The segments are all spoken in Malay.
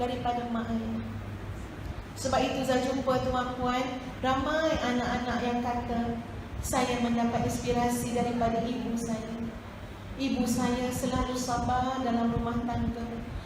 daripada mak ayah. Sebab itu saya jumpa tuan-puan, ramai anak-anak yang kata, saya mendapat inspirasi daripada ibu saya. Ibu saya selalu sabar dalam rumah tangga.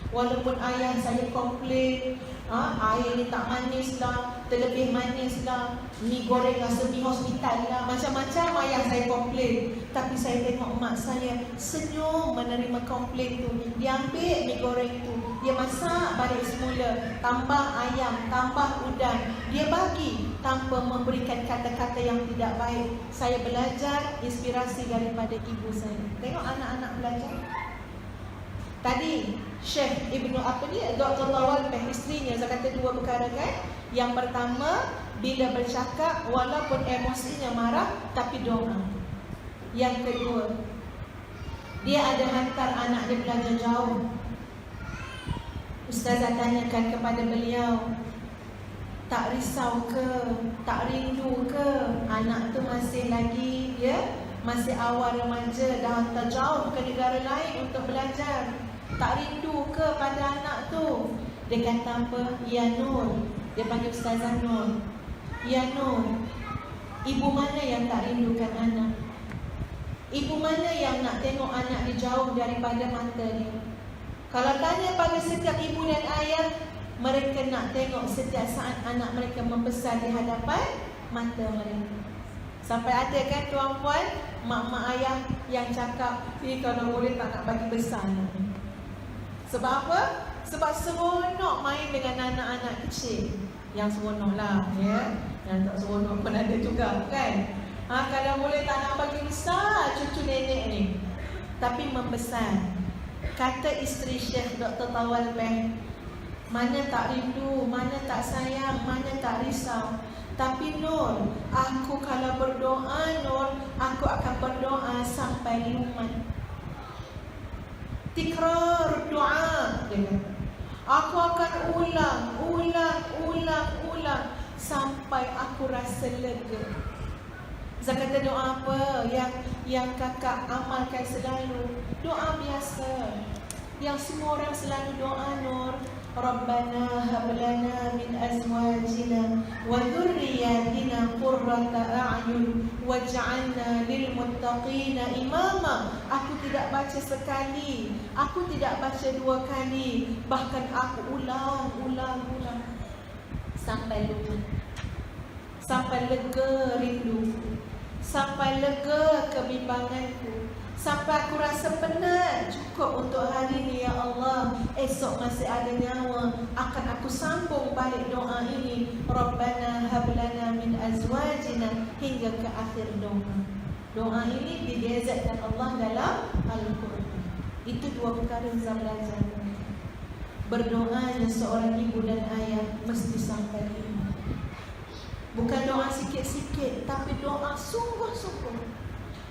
Walaupun ayah saya komplain, air ni tak manis lah, terlebih manis lah, mi goreng rasa mi hospital lah, macam-macam ayah saya komplain. Tapi saya tengok mak saya senyum menerima komplain tu. Dia ambil mi goreng tu, dia masak balik semula, tambah ayam, tambah udang, dia bagi tanpa memberikan kata-kata yang tidak baik. Saya belajar inspirasi daripada ibu saya. Tengok anak-anak belajar. Tadi Syekh Ibnu Dr. Tawal isterinya, saya kata dua perkara kan. Yang pertama, bila bercakap walaupun emosinya marah, tapi doa. Yang kedua, dia ada hantar anak dia belajar jauh. Ustazah tanyakan kepada beliau, tak risau ke, tak rindu ke anak tu masih lagi masih awal remaja, dah hantar jauh ke negara lain untuk belajar? Tak rindu ke pada anak tu? Dia kata apa? Ya Nur. Dia panggil Ustazah Nur. Ya Nur, ibu mana yang tak rindukan anak? Ibu mana yang nak tengok anak dia jauh daripada mata dia? Kalau tanya pada setiap ibu dan ayah, mereka nak tengok setiap saat anak mereka membesar di hadapan mata mereka. Sampai ada kan tuan-puan, mak-mak ayah yang cakap, kalau boleh tak nak bagi besar anak ni. Sebab apa? Sebab seronok main dengan anak-anak kecil. Yang seronok lah, yang tak seronok pun ada juga kan. Kalau boleh tak nak bagi besar cucu nenek ni, tapi membesar. Kata isteri Syekh Dr. Tawal Beh, mana tak rindu, mana tak sayang, mana tak risau. Tapi Nur, aku kalau berdoa Nur, aku akan berdoa sampai lumat. Tikrar doa, dia kata. Aku akan ulang sampai aku rasa lega. Saya kata doa apa yang kakak amalkan selalu? Doa biasa yang semua orang selalu doa Nur. Rabbana hab lana min azwajina wa dhurriyyatina qurrata a'yun waj'alna lil muttaqina imama. Aku tidak baca sekali, aku tidak baca dua kali, bahkan aku ulang sampai lupa, sampai lega rinduku, sampai lega kebimbanganku, sampai aku rasa penat. Cukup untuk hari ini ya Allah, esok masih ada nyawa, akan aku sambung balik doa ini. Rabbana hab lana min azwajina, hingga ke akhir doa. Doa ini digezetkan Allah dalam Al-Quran. Itu dua perkara yang saya belajar. Berdoanya seorang ibu dan ayah mesti sampai ini. Bukan doa sikit-sikit, tapi doa sungguh-sungguh.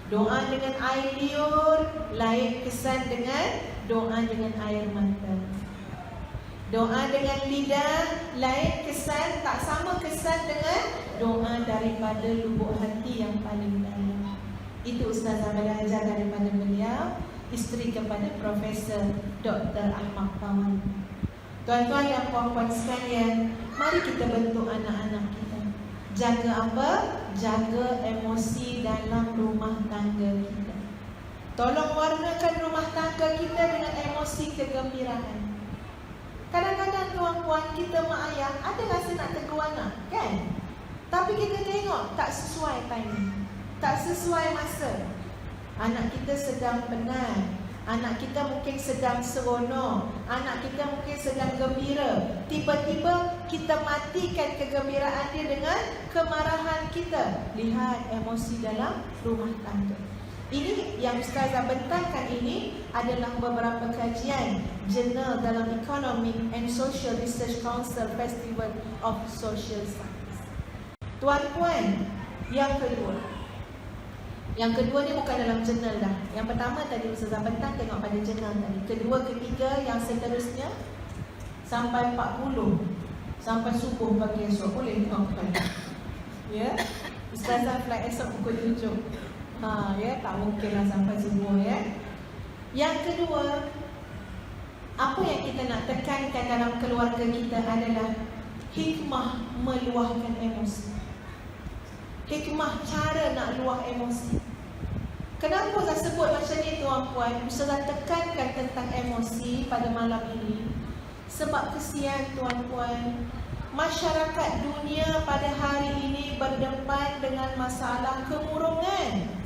Doa dengan air liur lain kesan dengan doa dengan air mata. Doa dengan lidah lain kesan, tak sama kesan dengan doa daripada lubuk hati yang paling dalam. Itu Ustazah belajar daripada beliau, isteri kepada Profesor Dr. Ahmad Tawal. Tuan-tuan dan puan-puan sekalian, mari kita bentuk anak-anak kita. Jaga apa? Jaga emosi dalam rumah tangga kita. Tolong warnakan rumah tangga kita dengan emosi kegembiraan. Kadang-kadang tuan-puan, kita mak ayah ada rasa nak tegur anak, kan? Tapi kita tengok tak sesuai timing, tak sesuai masa. Anak kita sedang penat, anak kita mungkin sedang seronok, anak kita mungkin sedang gembira. Tiba-tiba kita matikan kegembiraan dia dengan kemarahan kita. Lihat emosi dalam rumah tangga. Ini yang Ustazah bentangkan ini adalah beberapa kajian jurnal dalam Economic and Social Research Council Festival of Social Science. Tuan-puan, yang kedua ni bukan dalam jurnal dah. Yang pertama tadi Ustazah bentang, tengok pada jurnal tadi. Kedua, ketiga, yang seterusnya sampai 40, sampai subuh pagi esok. Boleh tengokkan. Ya, Ustazah flight esok pukul 7. Tak mungkinlah sampai subuh ya. Yang kedua, Apa yang kita nak tekankan dalam keluarga kita adalah hikmah meluahkan emosi. Hikmah cara nak luah emosi. Kenapa saya sebut macam ni tuan-puan? Saya tekankan tentang emosi pada malam ini. Sebab kesian tuan-puan, masyarakat dunia pada hari ini berdepan dengan masalah kemurungan.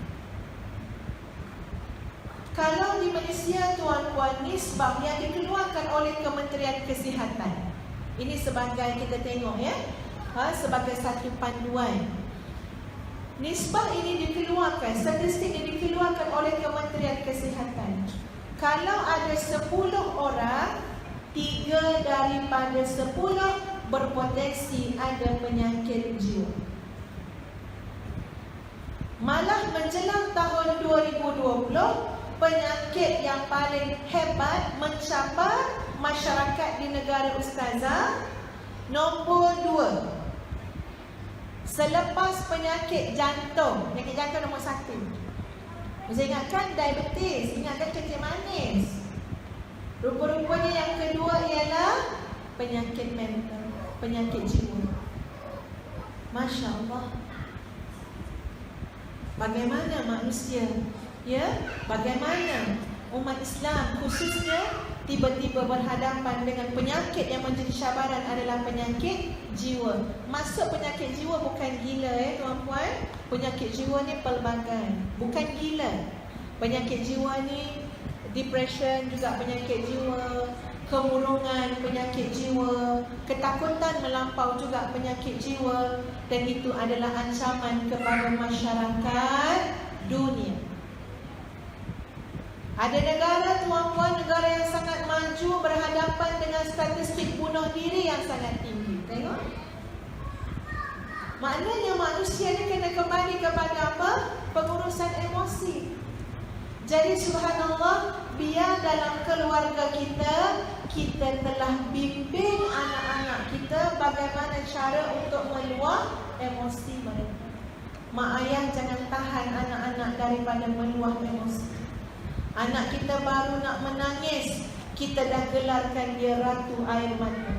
Kalau di Malaysia tuan-puan, nisbah yang dikeluarkan oleh Kementerian Kesihatan, ini sebagai kita tengok ya, sebagai satu panduan. Nisbah ini dikeluarkan, statistik ini dikeluarkan oleh Kementerian Kesihatan. Kalau ada 10 orang, 3 daripada 10 berpotensi ada penyakit jiwa. Malah menjelang tahun 2020, penyakit yang paling hebat mencapai masyarakat di negara Ustazah nombor 2. Selepas penyakit jantung. Penyakit jantung nombor 1. Saya ingatkan diabetes, ingatkan kecil manis. Rupa-rupanya yang kedua ialah penyakit mental, penyakit jiwa. Masya Allah. Bagaimana manusia, ya, bagaimana umat Islam khususnya tiba-tiba berhadapan dengan penyakit yang menjadi cabaran adalah penyakit jiwa. Masuk penyakit jiwa bukan gila tuan-puan. Penyakit jiwa ni pelbagai, bukan gila. Penyakit jiwa ni depression juga penyakit jiwa, kemurungan penyakit jiwa, ketakutan melampau juga penyakit jiwa, dan itu adalah ancaman kepada masyarakat dunia. Ada negara tuan-puan, negara yang sangat maju berhadapan dengan statistik bunuh diri yang sangat tinggi. Tengok. Maknanya manusia ni kena kembali kepada apa? Pengurusan emosi. Jadi subhanallah, biar dalam keluarga kita telah bimbing anak-anak kita bagaimana cara untuk meluah emosi mereka. Mak ayah jangan tahan anak-anak daripada meluah emosi. Anak kita baru nak menangis, kita dah gelarkan dia ratu air mata.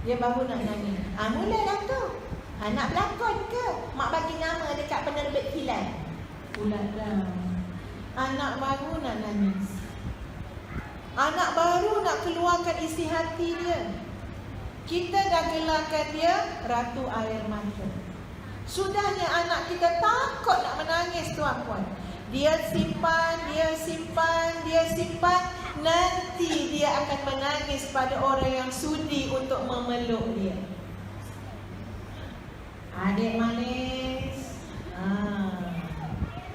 Dia baru nak nangis. Mulalah tu. Nak berlakon ke? Mak bagi nama dekat penerbit Hilal. Pula dah. Anak baru nak nangis. Anak baru nak keluarkan isi hati dia. Kita dah gelarkan dia ratu air mata. Sudahnya anak kita takut nak menangis tuan-puan. Dia simpan, nanti dia akan menangis pada orang yang sudi untuk memeluk dia. Adik manis.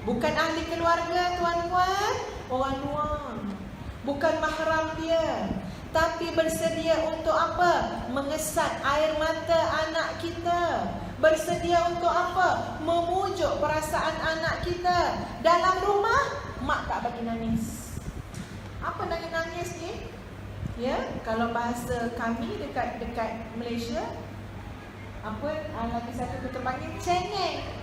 Bukan ahli keluarga tuan-puan, orang luar. Bukan mahram dia, tapi bersedia untuk apa? Mengesat air mata anak kita. Bersedia untuk apa? Memujuk perasaan anak kita. Dalam rumah, mak tak bagi nangis. Apa nangis-nangis ni? Ya, kalau bahasa kami dekat Malaysia, apa lagi satu kita panggil cengeng.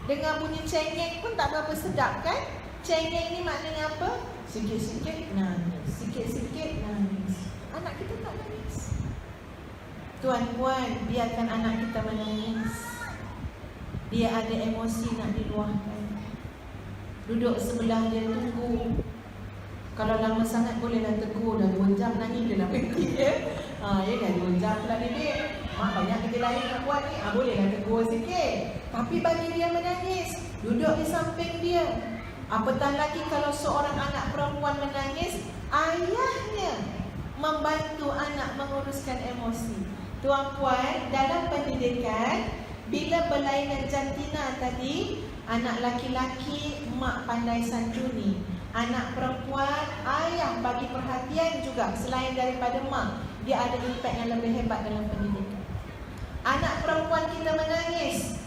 Dengar bunyi cengeng pun tak berapa sedap kan? Cengeng ni maknanya apa? Sikit-sikit nangis, sikit-sikit nangis. Anak kita tak nangis. Tuan-puan, biarkan anak kita menangis. Dia ada emosi nak diluahkan. Duduk sebelah dia, tunggu. Kalau lama sangat bolehlah tegur. Dah 2 jam nangis dia dah berhenti ya. Ya dah 2 jam pula dia. Mak banyak kerja lain nak buat ni. Bolehlah tegur sikit. Tapi bagi dia menangis, duduk di samping dia. Apatah lagi kalau seorang anak perempuan menangis, ayahnya membantu anak menguruskan emosi. Tuan-puan, dalam pendidikan, bila berlainan jantina tadi, anak laki-laki mak pandai santuni, anak perempuan ayah bagi perhatian juga. Selain daripada mak, dia ada impak yang lebih hebat dalam pendidikan. Anak perempuan kita menangis,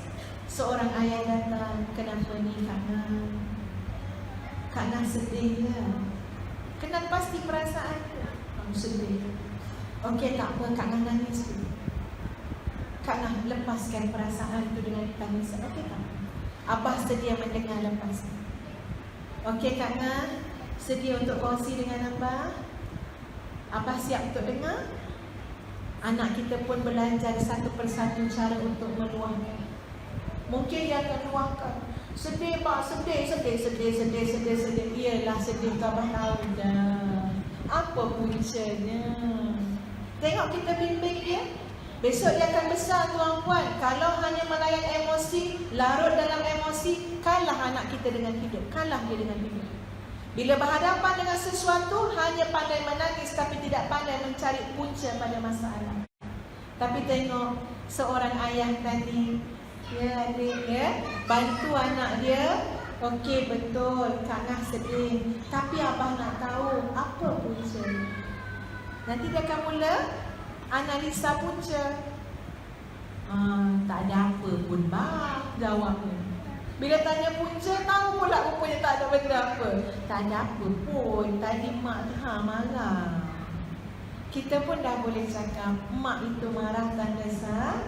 seorang ayah datang, kenapa ni Kak Nah sedih ya. Kenal pasti perasaan kamu sedih. Okey, tak apa, Kak Nah nangis dulu. Kak Nah lepaskan perasaan itu dengan tangis. Okey tak? Abah sedia mendengar lepas. Okey Kak Nah, sedia untuk kongsi dengan Abah? Abah siap untuk dengar? Anak kita pun belajar satu persatu cara untuk meluahkan. Mungkin dia akan luahkan, sedih pak, sedih. Iyalah sedih, Abah tahu dah. Apa puncanya? Tengok kita bimbing dia. Besok dia akan besar tuan-puan. Kalau hanya melayan emosi, larut dalam emosi, kalah anak kita dengan hidup. Kalah dia dengan hidup. Bila berhadapan dengan sesuatu, hanya pandai menangis tapi tidak pandai mencari punca pada masalah. Tapi tengok seorang ayah tadi, ya adik ya, bantu anak dia. Okey betul, Kak Nah sedih, tapi abah nak tahu apa punca. Nanti dia akan mula analisa punca. Tak ada apa pun bang, jawabnya. Bila tanya punca, tahu pula rupanya tak ada benda apa. Tak ada apa pun, tadi mak marah. Kita pun dah boleh cakap, mak itu marah tanda sayang.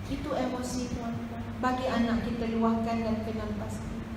Itu emosi tuan-tuan. Bagi anak kita luahkan dan kenal pasti.